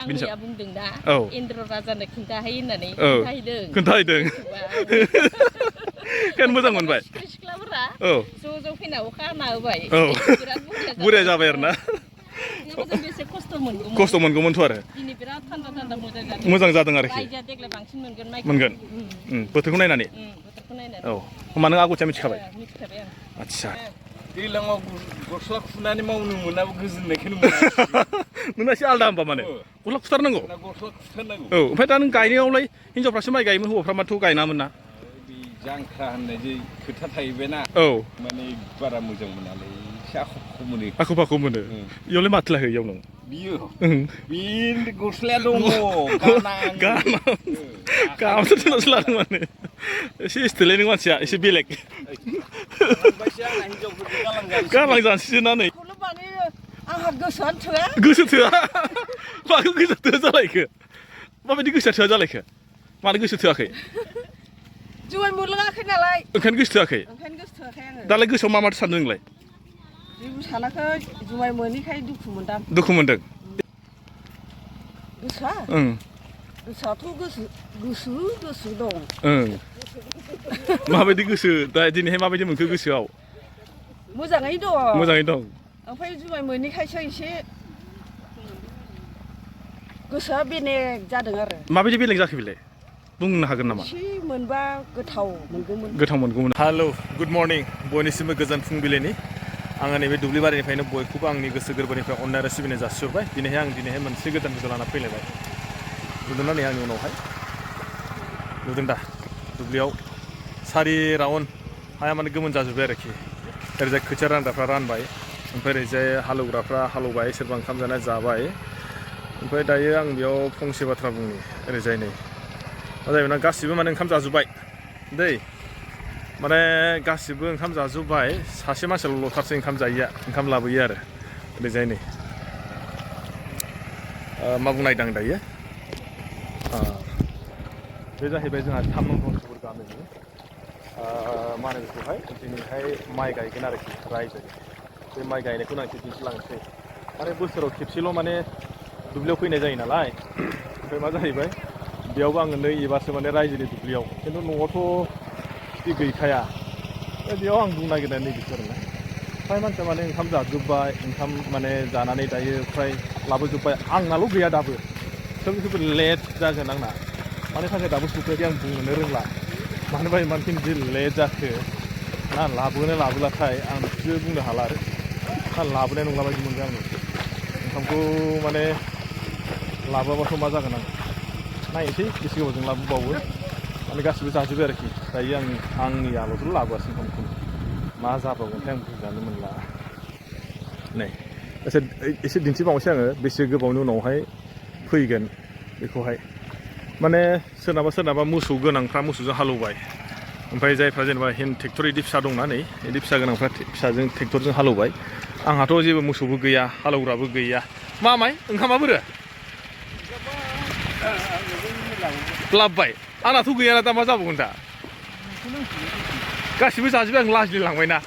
आंनिया बुंदों दा इन्द्र राजानो खिन्थाहै होननानै खोन्थाहैदों kan मोजां मोनबाय सिख्लाफोरा ज' फैना अखा हाना होबाय बिराद बुरजा जाबाय आरोना बेसे खस्थ' मोनगौमोनथ' आरो दिनै बिराद थान्दा मोजां जादों आरोखि रायजोआ देग्लाय बांसिन मोनगोन बोथोरखौ नायनानै औ होमबा नों आगथिया मिथिखाबाय आदसा दैज्लाङाव गस्ला खुनानै मावनो मोनाबो गोजोननायखौनो मोना नोंना एसे आलदा होमबा माने गस्ला खुथारनांगौ औ ओमफ्राय दा नों गायनायावलाय हिनजावफ्रासो माइ गायोमोन हौवाफ्रा माथो गायनामोन ना जांख्रा होननाय जे खोथा थाहैबायना माने बारा मोजां मोनालै एसे आख' फाख' मोनो इयावलाय माथो लाखो इयाव नों बियो बे गस्लाया दङ गामसा जोंनावसो लादों माने एसे इस्टेलाय नों मानसिया एसे बेलेग गालांजानोसै ना नै आंहा गोसोआनो थोआ गोसो थोआ माखौ गोसो थोआ जालायखो माबायदि गोसोआ थोआ जालायखो मानो गोसो थोआखै जुमाय मोनलोङाखै नालाय ओंखायनो गोसो थोआखै आङो दालाय गोसोआव मा माथो सानदों नोंलाय जेबो सानाखै जुमाय मोनैखाय दुखु मोनदों गोसोआ गोसोआथ' गोसो दं माबायदि गोसो दा दिनैहाय माबायदि मोनखो गोसोआव मोजाङै दं ओमफ्राय जुमाय मोनैखायसो एसे गोसोआ बेलेग जादों आरो माबायदि बेलेग जाखो बेलाय बुंनो हागोन नामा एसे मोनबा गोथाव मोनगौमोन हेल' गुड मर्निं बयनिसिमबो गोजोन फुंबिलिनि आङो नैबे दुब्लि बारिनिफ्रायनो बयखौबो आंनि गोसो गोरबोनिफ्राय अननाय आरो सिबिनाय जासिहरबाय दिनैहाय मोनसे गोदान भिडिअ लाना फैलायबाय नुदोंना नै आंनि उनावहाय नुदों दा दुब्लियाव सारि राउन्ड हाया माने गोमोन जाजोब्बाय आरोखि ओरैजाय खोथिया रानग्राफ्रा रानबाय ओमफ्राय ओरैजाय हालेवग्राफ्रा हालेवबाय सोरबा ओंखाम जानाय जाबाय ओमफ्राय दायो आं बेयाव फंसे बाथ्रा बुंनि ओरैजाय नै मा जाहैबाय ना गासिबो माने ओंखाम जाजोब्बाय दै माने गासिबो ओंखाम जाजोब्बाय सासे मानसियाल' लथारसै ओंखाम जायिया ओंखाम लाबोयो आरो ओरैजाय नै मा बुंनो नागिरदों आं दायो बे जाहैबाय जोंहा 3 नं धनसुपुर गामिनि मा होनो बेखौहाय दिनैहाय माइ गायगोन आरोखि रायजोयै बे माइ गायनायखौनो आं एसे दिन्थिलांनोसै माने बोसोराव खेबसेल' माने दुब्लियाव फैनाय जायो नालाय ओमफ्राय मा जाहैबाय बेयावबो आङो नै एबारसो माने रायजोनि दुब्लियाव खिन्थु न'आवथ' खेथि गैखाया बेयाव आं बुंनो नागिरनाय नैबेसो आरोना फ्राय मानसिया माने ओंखाम जाजोब्बाय ओंखाम माने जानानै दायो फ्राय लाबोजोब्बाय आंनाल' गैया दाबो सोब लेट जागोन आंना मानि थाखाय दाबो सफैयाखै आं बुंनोनो रोंला मानोबा इमानखिनि जि लेट जाखो ना लाबोलाथाय आं बिदिबो बुंनो हाला आरो ना लाबोनाय नंला बायदि मोनबाय आङो ओंखामखौ माने लाबोआबाथ' मा जागोन आं नायनोसै बेसे गोबावजों लाबोबावो माने गासिबो जाजोब्बाय आरोखि दायो आंनियाल'थ' लाबोआसै ओंखामखौ मा जाबावगोनथाय आं बुंजानो मोनला नै एसे दिन्थिबावनोसै आङो बेसे गोबावनि उनावहाय फैगोन बेखौहाय माने सोरनाबा मोसौ गोनांफ्रा मोसौजों हालेवबाय ओमफ्राय जायफ्रा जेनेबा हेन्ड ट्रेक्टर इदि फिसा दंना नै इदि फिसा गोनांफ्रा फिसाजों ट्रेक्टरजों हालेवबाय आंहाथ' जेबो मोसौबो गैया हालेवग्राबो गैया मा माइ ओंखामा बोरो लाबोबाय आंनाथ' गैयाना दा मा जाबावगोन दा गासिबो जाजोब्बाय आं लाजिलायलांबायना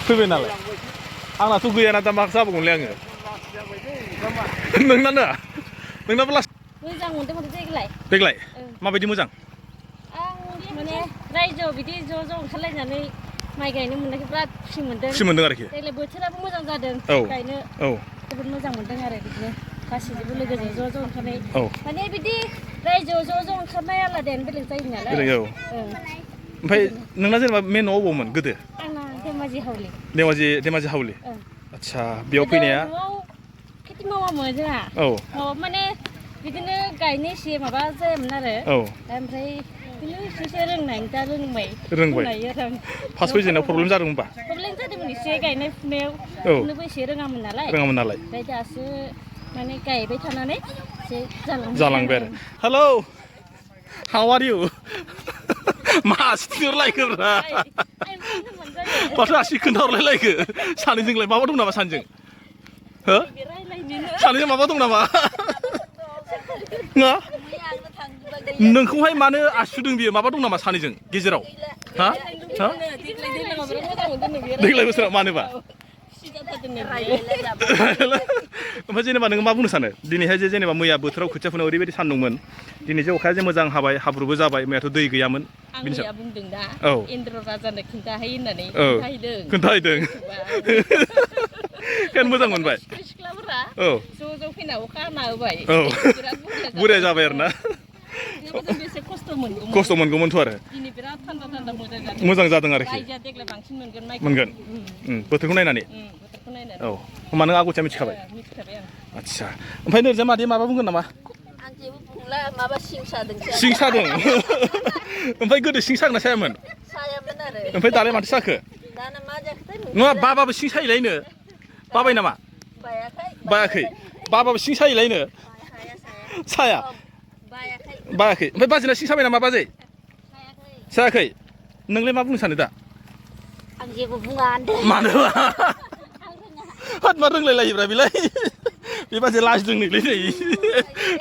फैबाय नालाय आंनाथ' गैयाना दा मा जाबावगोनलै आङो नोंनाबो लास्ट मोजां मोनदों देग्लाय माबायदि मोजां आं माने रायजोआव बिदि ज' ओंखारलायनानै माइ गायनो मोननायखौ बिराद खुसि मोनदों आरोखि देग्लाय बोथोराबो मोजां जादों गायनो जोबोद मोजां मोनदों आरो बिदिनो गासैजोंबो लोगोजों ज' ओंखारनाय माने बिदि रायजोआव ज' ओंखारनाय आलादायानो बेलेग जायो नालाय ओमफ्राय नोंना जेनेबा मेन न'आव अबावमोन गोदो आंना धेमाजि हावलि आदसा बेयाव फैनाया खेथि मावामोन जोंहा माने बिदिनो गायनो एसे माबा जायामोन आरो ओमफ्राय बिदिनो एसे रोंनाय दा रोंबाय फार्स्ट फैजेननायाव प्रब्लेम जादों होनबा प्रब्लेम जादोंमोन एसे गायनाय फुनायाव फुनोबो एसे रोङामोन नालाय ओमफ्राय दासो माने गायबाय थानानै एसे जालांबाय आरो हेलौ हाउ आर इउ मा सिथिहरलायखोब्रा माथो आसि खोन्थाहरलायलायखो सानैजोंलाय माबा दं नामा सानैजों हो सानैजों माबा दं नामा नोंखौहाय मानो आसुदों बियो माबा दं नामा सानैजों गेजेराव हा देग्लाय बोसोराव मानोबा ओमफ्राय जेनेबा नोङो मा बुंनो सानो दिनैहाय जे जेनेबा मैया बोथोराव खोथिया फुनायाव ओरैबायदि सान्दुंमोन दिनै जे अखाया जे मोजां हाबाय हाब्रुबो जाबाय मैयाथ' दै गैयामोन आंनिया बुंदों दा इन्द्र राजानो खिन्थाहै होननानै खोन्थाहैदों खोन मोजां मोनबाय सिख्लाफोरा ज' फैना अखा हाना होबाय बुरजा जाबाय आरो ना बेसे खस्थ' मोनगौमोनथ' आरो दिनै बिराद थान्दा मोजां जादों आरोखि रायजोआ देग्लाय बांसिन मोनगोन बोथोरखौ नायनानै औ होमबा नों आगथिया मिथिखाबाय मिथिखाबाय आं आदसा ओमफ्राय नोरजा मादै माबा बुंगोन नामा आं जेबो बुंला माबा सिं सादों सिं सादों ओमफ्राय गोदो सिं सागोना सायामोन आरो ओमफ्राय दालाय माथो साखो दाना मा जाखोथाय नङा बाबाबो सिं सायोलायनो बाबाय नामा बायाखै बाबाबो सिं सायोलायनो साया बायाखै ओमफ्राय बाजैना सिं साबाय नामा बाजै सायाखै नोंलाय मा बुंनो सानो दा आं जेबो बुङा मानो होद मा रोंलायलायोब्रा बेलाय बेबादि लाजिदों नैलै नै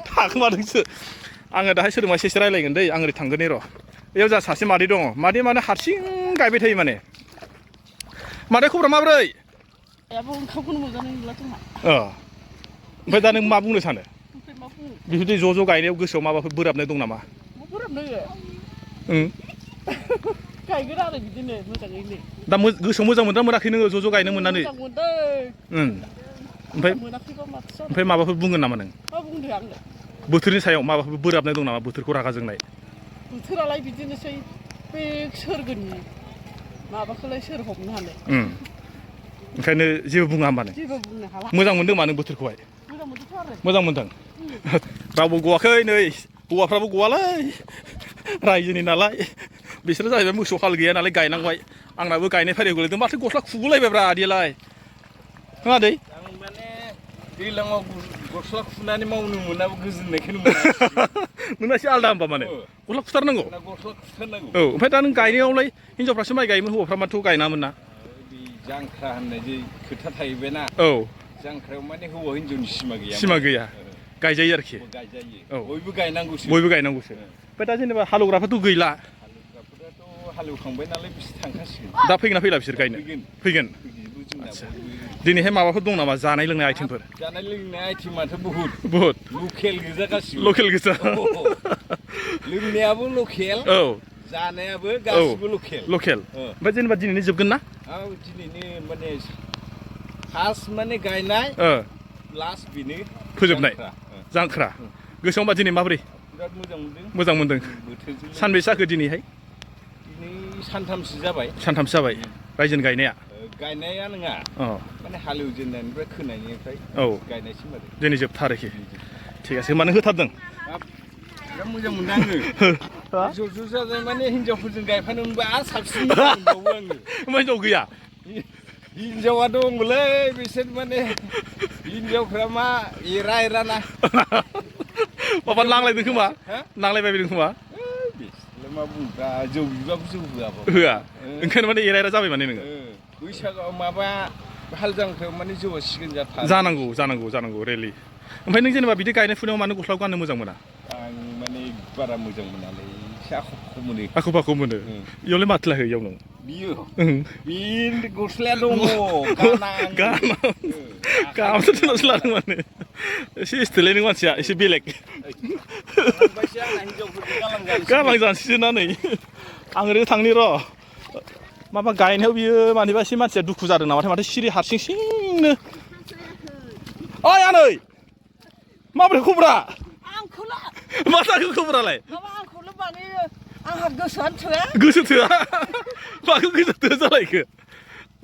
थाखोमादोंसो आङो दाहाय सोरजोंबा एसे रायलायगोन दै आं ओरै थांगोन र' बेयाव जा सासे मादै दङ मादै माने हारसिं गायबाय थायो माने मादै खबरा माब्रै ओंखामखौनो मोनजानाय नंला जोंहा ओमफ्राय दा नों मा बुंनो सानो बेबायदि ज' ज' गायनायाव गोसोआव माबाफोर बोराबनाय दं नामा गायगोन आरो बिदिनो मोजाङैनो दा गोसोआव मोजां मोनदोंना मोनाखै नोङो ज' ज' गायनो मोननानै ओमफ्राय माबाफोर बुंगोन नामा नों बोथोरनि सायाव माबाफोर बोराबनाय दं नामा बोथोरखौ रागा जोंनाय बोथोरालाय बिदिनोसै बे सोरगोनि माबाखौलाय सोर हमनो हानो ओंखायनो जेबो बुङा होमबा नों जेबो बुंनो हाला मोजां मोनदों मा नों बोथोरखौहाय मोजां मोनदों रावबो गवाखै नै हौवाफ्राबो गवालै रायजोनि नालाय बिसोरो जाहैबाय मोसौ हाल गैया नालाय गायनांबाय आंनाबो गायनाय फारियाव गोलैदों माथो गस्ला खुगुलायबायब्रा आदियालाय नङा दै आं माने दैज्लाङाव गस्ला खुनानै मावनो मोनाबो गोजोननायखौनो नोंना एसे आलदा होमबा माने गस्ला खुथारनांगौ गस्ला खुथारनांगौ औ ओमफ्राय दा नों गायनायावलाय हिनजावफ्रासो माइ गायोमोन हौवाफ्रा माथ' गायनामोन ना जांख्रा होननाय जे खोथा थाहैबायना औ जांख्रायाव माने हौवा हिनजावनि सिमा गैया गायजायो आरोखि गायजायो बयबो गायनांगौसो ओमफ्राय दा जेनेबा हालेवग्राफोरथ' गैला हालेवग्राफोराथ' हालेवखांबाय नालाय बिसोर थांखासिगोन दा फैगोन ना फैला बिसोर गायनो फैगोन आदसा दिनैहाय माबाफोर दं नामा जानाय लोंनाय आइटेमफोर जानाय लोंनाय आइटेमाथ' बहुद लकेल गोजा गासिबो लकेल गोजा लोंनायाबो लकेल औ जानायाबो गासिबो लकेल ओमफ्राय जेनेबा दिनैनो जोबगोन ना औ दिनैनो माने फार्स्ट माने गायनाय लास्ट बेनो फोजोबनाय जांख्रा गोसोआव होमबा दिनै माबोरै बिराद मोजां मोनदों सानबेसे जाखो दिनैहाय दिनै सानथामसो जाबाय रायजोनि गायनाया नङा माने हालेवजेननायनिफ्राय खोनायनिफ्राय गायनायसिम आरो दिनै जोबथा आरोखि थिग আছে मानो होथारदों बिराद मोजां मोनदों आङो ज' जाजाय माने हिनजावफोरजों गायफानो मोनबा आरो साबसिन मोनबावो आङो हिनजाव गैया हिनजावा दङलै बिसोर माने हिनजावफ्रा मा एराना माबा नांलायदों खोमा नांलायबायदों खोमा मा बुंब्रा जौ बिबाबो जौ होआ ओंखायनो माने एरायरा जाबाय माने नोङो बैसागोआव माबा हाल जांख्रायाव माने जौआ सिगोन जानांगौ रेलि ओमफ्राय नों जेनेबा बिदि गायनाय फुनायाव मानो गस्लाखौ गाननो मोजां मोना आं माने बारा मोजां मोनालै आख' फाख' मोनो इयावलाय माथो लाखो इयाव नों बियो बे गस्लाया दङ गामसा दोननासो लादों माने एसे इस्टेलै नों मानसिया एसे बेलेग गालां जानोसैसो ना नै आं ओरैनो थांनि र' माबा गायनायाव बियो मानिबा एसे मानसिया दुखु जादों नामाथाय माथो सिरि हारसिं सिंनो ओइ आनै माबोरै खबरा मा जाखो खबरालाय आंहा गोसोआनो थोआ गोसो थोआ माखौ गोसो थोआ जालायखो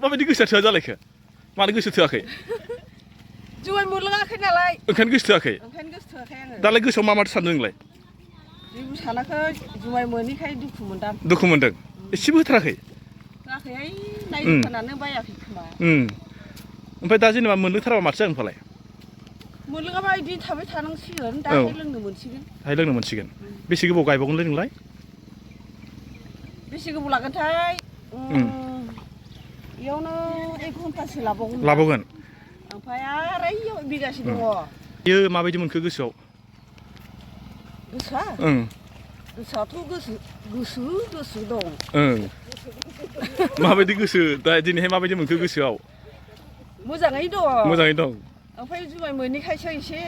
माबायदि गोसोआ थोआ जालायखो मानो गोसो थोआखै जुमाय मोनलोङाखै नालाय ओंखायनो गोसो थोआखै आङो दालाय गोसोआव मा माथो सानदों नोंलाय जेबो सानाखै जुमाय मोनैखाय दुखु मोनदों एसेबो होथाराखै होआखैहाय नायफोरानो बायाखै खोमा ओमफ्राय दा जेनेबा मोनलोंथाराबा माथो जागोन फालाय मोनलोङाबा बिदि थाबाय थानांसिगोन दाहाय लोंनो मोनसिगोन बेसे गोबाव गायबावगोनलै नोंलाय बेसे गोबाव लागोनथाय इयावनो 1 घन्टासो लाबावगोन ओमफ्राय आरो इयाव बिगासे दङ बेयो माबायदि मोनखो गोसोआव गोसोआथ' गोसो दं माबायदि गोसो दा दिनैहाय माबायदि मोनखो गोसोआव मोजाङै दं ओमफ्राय जुमाय मोनैखायसो एसे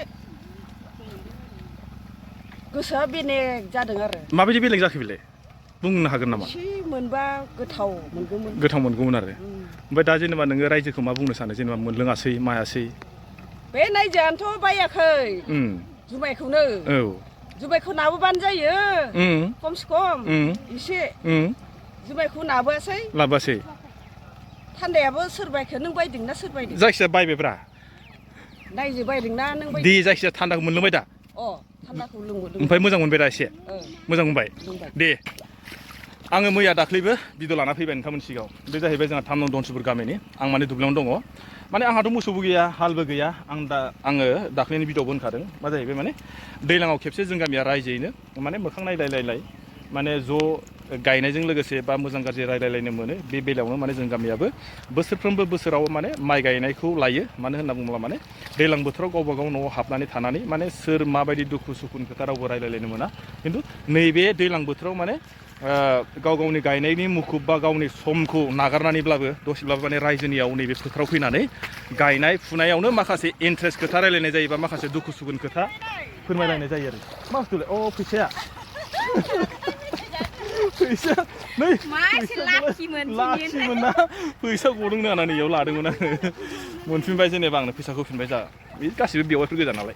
गोसोआ बेलेग जादों आरो माबायदि बेलेग जाखो बेलाय बुंनो हागोन नामा एसे मोनबा गोथाव मोनगौमोन आरो ओमफ्राय दा जेनेबा नोङो रायजोखौ मा बुंनो सानो जेनेबा मोनलोङासै मायासै बे नायजोआनोथ' बायाखै जुमायखौनो जुमायखौ नाबोबानो जायो खमसे खम एसे जुमायखौ लाबोआसै थान्दायाबो सोर बायखो नों बायदोंना सोर बायदों जायखिजाया बायबायब्रा नायजो बायदोंना नों बायदों दे जायखिजाया थान्दाखौ मोनलोंबाय दा थान्दाखौ लोंबोदों ओमफ्राय मोजां मोनबाय दा एसे मोजां मोनबाय दे आङो मैया दाख्लैबो भिडिअ लाना फैबाय नोंथांमोननि सिगाङाव बे जाहैबाय जोंहा 3 नं धनसुपुर गामिनि आं माने दुब्लियावनो दङ माने आंहाथ' मोसौबो गैया हालबो गैया आङो दाख्लैनि भिडिअ'बो होनखादों मा जाहैबाय माने दैज्लाङाव खेबसे जों गामिया रायजोयैनो माने मोखां नायलायलायलाय माने ज' गायनायजों लोगोसे बा मोजां गाज्रि रायलायलायनो मोनो बे बेलायावनो माने जों गामियाबो बोसोरफ्रोमबो बोसोराव माने माइ गायनायखौ लायो मानो होनना बुङोब्ला माने दैज्लां बोथोराव गावबा गाव न'आव हाबनानै थानानै माने सोर माबायदि दुखु सुखुनि खोथा रावबो रायलायलायनो मोना खिन्थु नैबे दैज्लां बोथोराव माने गाव गावनि गायनायनि मुखुब बा गावनि समखौ नागारनानैब्लाबो दसेब्लाबो माने रायजोनियाव नैबे फोथाराव फैनानै गायनाय फुनायावनो माखासे इन्ट्रेस्ट खोथा रायलायनाय जायो बा माखासे दुखु सुखुनि खोथा फोरमायलायनाय जायो आरो मा बुस्थुलाय फैसाया फैसा नै लाखिमोन ना फैसा गदोंनो होननानै इयाव लादोंमोन आङो मोनफिनबाय जेनेबा आंनो फैसाखौ होफिनबाय जा बे गासिबो बेवाइफोर गोजा नालाय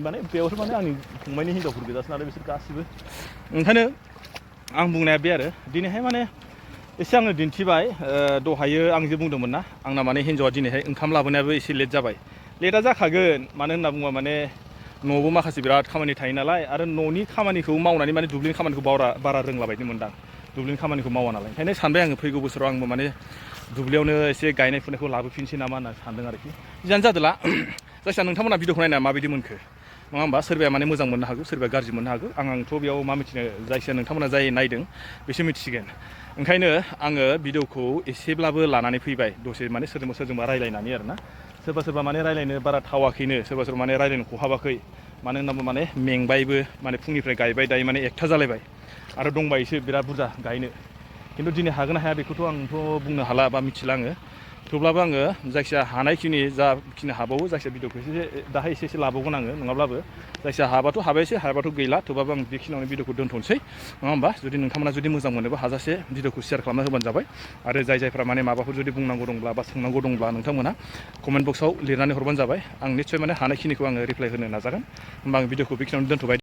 माने बेवाइफोर माने आंनि फंबायनि हिनजावफोर गोजासो नालाय बिसोर गासिबो ओंखायनो आं बुंनाया बे आरो दिनैहाय माने एसे आङो दिन्थिबाय दहायो आं जे बुंदोंमोन ना आंना माने हिनजावा दिनैहाय ओंखाम लाबोनायाबो एसे लेट जाबाय लेटआ जाखागोन मानो होनना बुङोबा माने न'आवबो माखासे बिराद खामानि थायो नालाय आरो न'नि खामानिखौ मावनानै माने दुब्लिनि खामानिखौ बारा रोंला बायदि मोनदां दुब्लिनि खामानिखौ मावा नालाय ओंखायनो सानबाय आङो फैगौ बोसोराव आंबो माने दुब्लियावनो एसे गायनाय फुनायखौ लाबोफिनसै नामा होनना सानदों आरोखि जियानो जादोंला जायखिया नोंथांमोना भिडिअखौ नायना माबायदि मोनखो नङा होमबा सोरबाया माने मोजां मोननो हागौ सोरबाया गाज्रि मोननो हागौ आंथ' बेयाव मा मिथिनो जायखिया नोंथांमोना जाय नायदों बिसोर मिथिसिगोन ओंखायनो आङो भिडिअखौ एसेब्लाबो लानानै फैबाय दसे माने सोरजोंबा रायलायनानै आरोना सोरबा माने रायलायनो बारा थावाखैनो सोरबा माने रायलायनो खहाबाखै मानो होनना माने मेंबायबो माने फुंनिफ्राय गायबाय दायो माने 1ता जालायबाय आरो दंबायोसो बिराद बुरजा गायनो खिन्थु दिनै हागोन ना हाया बेखौथ' आंथ' बुंनो हाला बा मिथिला आङो थेवब्लाबो आङो जायखिया हानायखिनि जाखिनि हाबावो जायखिया भिडिअखौ दाहाय एसे लाबावगोन आङो नङाब्लाबो जायखिया हाबाथ' हाबायसै हायाबाथ' गैला थेवबाबो आं बेखिनियावनो भिडिअखौ दोनथ'नोसै नङा होमबा जुदि नोंथांमोना जुदि मोजां मोनोबा हाजासे भिडिअखौ शेयार खालामना होबानो जाबाय आरो जायफ्रा माने माबाफोर जुदि बुंनांगौ दंब्ला बा सोंनांगौ दंब्ला नोंथांमोना कमेन्ट बक्सआव लिरनानै हरबानो जाबाय आं निस्सय माने हानायखिनिखौ आङो रिप्लाय होनो नाजागोन होमबा आं भिडिअखौ बेखिनियावनो दोनथ'बाय